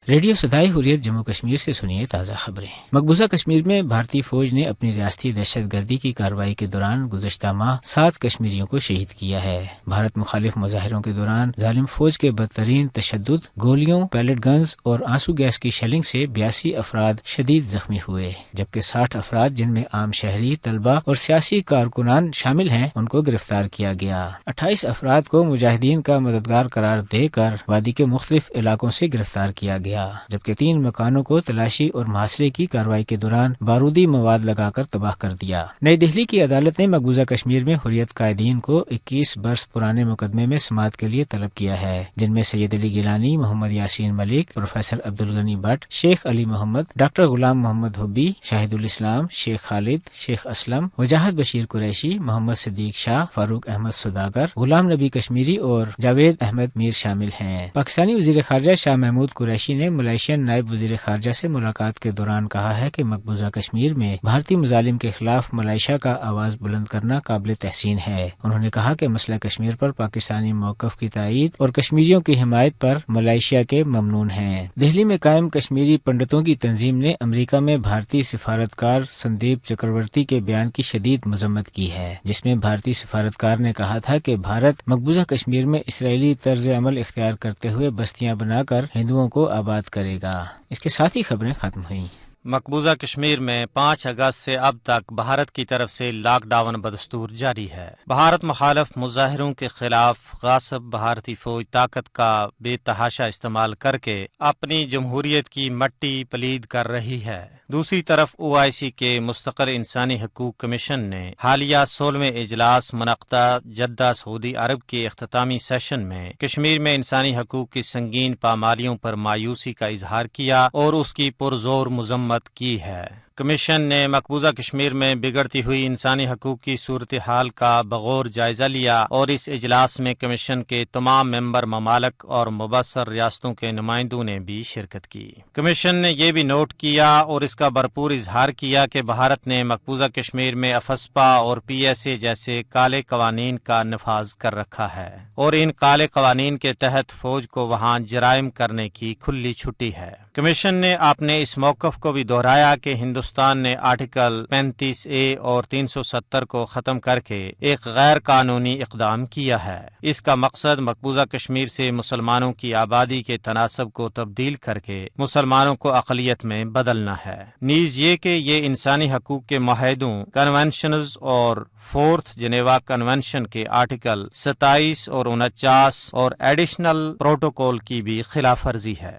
Radio صدائے حریت جموں کشمیر سے سنیے تازہ خبریں۔ مقبوضہ کشمیر میں بھارتی فوج نے اپنی ریاستی دہشت گردی کی کارروائی کے دوران گزشتہ ماہ 7 کشمیریوں کو شہید کیا ہے۔ بھارت مخالف مظاہروں کے دوران ظالم فوج کے بدترین تشدد، گولیوں، پیلٹ گنز اور آنسو گیس کی شیلنگ سے 82 افراد شدید زخمی ہوئے، جبکہ 60 افراد جن میں عام شہری، طلبہ اور سیاسی کارکنان شامل ہیں ان کو گرفتار کیا گیا۔ 28 افراد کو مجاہدین کا مددگار قرار دے کر وادی کے مختلف علاقوں سے گرفتار کیا گیا، جبکہ 3 مکانوں کو تلاشی اور محاصرے کی کارروائی کے دوران بارودی مواد لگا کر تباہ کر دیا۔ نئی دہلی کی عدالت نے مقبوضہ کشمیر میں حریت قائدین کو 21 برس پرانے مقدمے میں سماعت کے لیے طلب کیا ہے، جن میں سید علی گیلانی، محمد Yasin Malik, professor Abdul Ghani but, Sheikh Ali Muhammad, doctor Ghulam محمد حبی، شاہد الاسلام، شیخ خالد، شیخ اسلم، وجاہت بشیر قریشی، محمد صدیق شاہ، فاروق احمد سوداگر، غلام نبی کشمیری اور جاوید احمد میر شامل ہیں۔ پاکستانی وزیر خارجہ شاہ محمود قریشی نے ملائیشین نائب وزیر خارجہ سے ملاقات کے دوران کہا ہے کہ مقبوضہ کشمیر میں بھارتی مظالم کے خلاف ملائیشیا کا آواز بلند کرنا قابل تحسین ہے۔ انہوں نے کہا کہ مسئلہ کشمیر پر پاکستانی موقف کی تائید اور کشمیریوں کی حمایت پر ملائیشیا کے ممنون ہیں۔ دہلی میں قائم کشمیری پنڈتوں کی تنظیم نے امریکہ میں بھارتی سفارتکار سندیپ چکرورتی کے بیان کی شدید مذمت کی ہے، جس میں بھارتی سفارتکار نے کہا تھا کہ بھارت مقبوضہ کشمیر میں اسرائیلی طرز عمل اختیار کرتے ہوئے بستیاں بنا کر ہندوؤں کو آباد کرے گا۔ اس کے ساتھ ہی خبریں ختم ہوئیں۔ مقبوضہ کشمیر میں 5 اگست سے اب تک بھارت کی طرف سے لاک ڈاؤن بدستور جاری ہے۔ بھارت مخالف مظاہروں کے خلاف غاصب بھارتی فوج طاقت کا بے تحاشا استعمال کر کے اپنی جمہوریت کی مٹی پلید کر رہی ہے۔ دوسری طرف OIC کے مستقل انسانی حقوق کمیشن نے حالیہ 16ویں اجلاس منعقدہ جدہ سعودی عرب کے اختتامی سیشن میں کشمیر میں انسانی حقوق کی سنگین پامالیوں پر مایوسی کا اظہار کیا اور اس کی پرزور مذمت کی ہے۔ کمیشن نے مقبوضہ کشمیر میں بگڑتی ہوئی انسانی حقوق کی صورتحال کا بغور جائزہ لیا اور اس اجلاس میں کمیشن کے تمام ممبر ممالک اور مبصر ریاستوں کے نمائندوں نے بھی شرکت کی۔ کمیشن نے یہ بھی نوٹ کیا اور اس کا بھرپور اظہار کیا کہ بھارت نے مقبوضہ کشمیر میں افسپا اور PSA جیسے کالے قوانین کا نفاذ کر رکھا ہے اور ان کالے قوانین کے تحت فوج کو وہاں جرائم کرنے کی کھلی چھٹی ہے۔ کمیشن نے اپنے اس موقف کو بھی دہرایا کہ ہندوستان نے آرٹیکل 35A اور 370 کو ختم کر کے ایک غیر قانونی اقدام کیا ہے۔ اس کا مقصد مقبوضہ کشمیر سے مسلمانوں کی آبادی کے تناسب کو تبدیل کر کے مسلمانوں کو اقلیت میں بدلنا ہے، نیز یہ کہ یہ انسانی حقوق کے معاہدوں، کنونشنز اور 4th جنیوا کنونشن کے آرٹیکل 27 اور 49 اور ایڈیشنل پروٹوکول کی بھی خلاف ورزی ہے۔